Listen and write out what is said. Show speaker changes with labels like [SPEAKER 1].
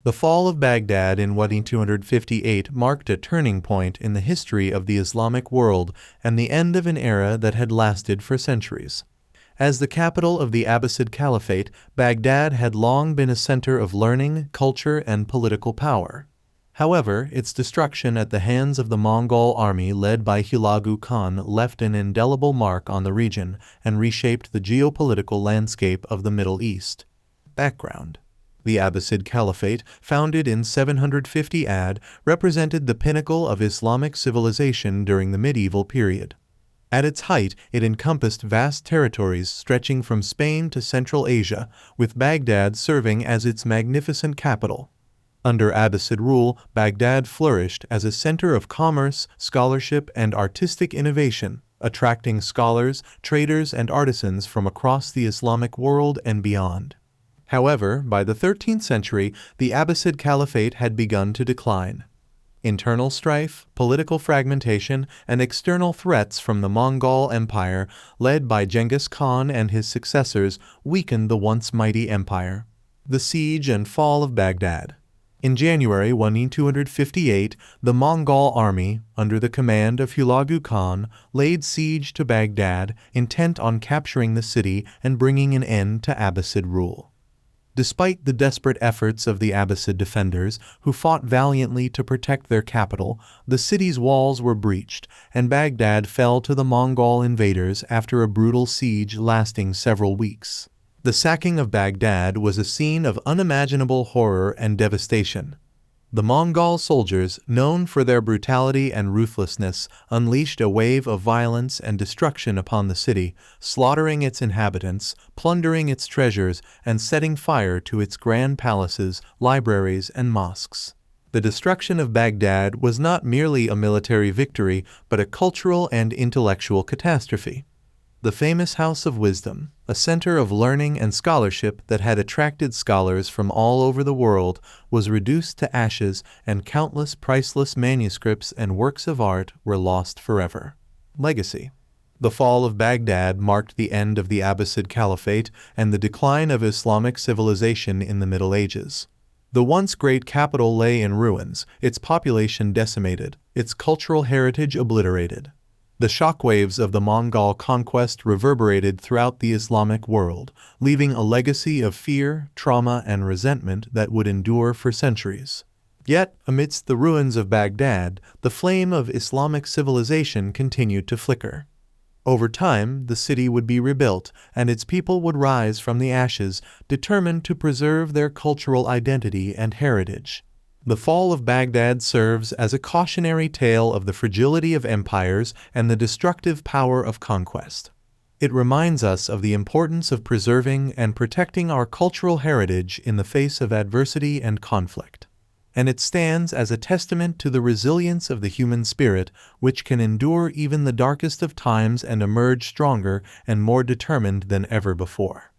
[SPEAKER 1] The fall of Baghdad in 1258 marked a turning point in the history of the Islamic world and the end of an era that had lasted for centuries. As the capital of the Abbasid Caliphate, Baghdad had long been a center of learning, culture, and political power. However, its destruction at the hands of the Mongol army led by Hulagu Khan left an indelible mark on the region and reshaped the geopolitical landscape of the Middle East. Background: the Abbasid Caliphate, founded in 750 AD, represented the pinnacle of Islamic civilization during the medieval period. At its height, it encompassed vast territories stretching from Spain to Central Asia, with Baghdad serving as its magnificent capital. Under Abbasid rule, Baghdad flourished as a center of commerce, scholarship, and artistic innovation, attracting scholars, traders, and artisans from across the Islamic world and beyond. However, by the 13th century, the Abbasid Caliphate had begun to decline. Internal strife, political fragmentation, and external threats from the Mongol Empire, led by Genghis Khan and his successors, weakened the once mighty empire. The siege and fall of Baghdad. In January 1258, the Mongol army, under the command of Hulagu Khan, laid siege to Baghdad, intent on capturing the city and bringing an end to Abbasid rule. Despite the desperate efforts of the Abbasid defenders, who fought valiantly to protect their capital, the city's walls were breached, and Baghdad fell to the Mongol invaders after a brutal siege lasting several weeks. The sacking of Baghdad was a scene of unimaginable horror and devastation. The Mongol soldiers, known for their brutality and ruthlessness, unleashed a wave of violence and destruction upon the city, slaughtering its inhabitants, plundering its treasures, and setting fire to its grand palaces, libraries, and mosques. The destruction of Baghdad was not merely a military victory, but a cultural and intellectual catastrophe. The famous House of Wisdom, a center of learning and scholarship that had attracted scholars from all over the world, was reduced to ashes, and countless priceless manuscripts and works of art were lost forever. Legacy: the fall of Baghdad marked the end of the Abbasid Caliphate and the decline of Islamic civilization in the Middle Ages. The once great capital lay in ruins, its population decimated, its cultural heritage obliterated. The shockwaves of the Mongol conquest reverberated throughout the Islamic world, leaving a legacy of fear, trauma, and resentment that would endure for centuries. Yet, amidst the ruins of Baghdad, the flame of Islamic civilization continued to flicker. Over time, the city would be rebuilt, and its people would rise from the ashes, determined to preserve their cultural identity and heritage. The fall of Baghdad serves as a cautionary tale of the fragility of empires and the destructive power of conquest. It reminds us of the importance of preserving and protecting our cultural heritage in the face of adversity and conflict. And it stands as a testament to the resilience of the human spirit, which can endure even the darkest of times and emerge stronger and more determined than ever before.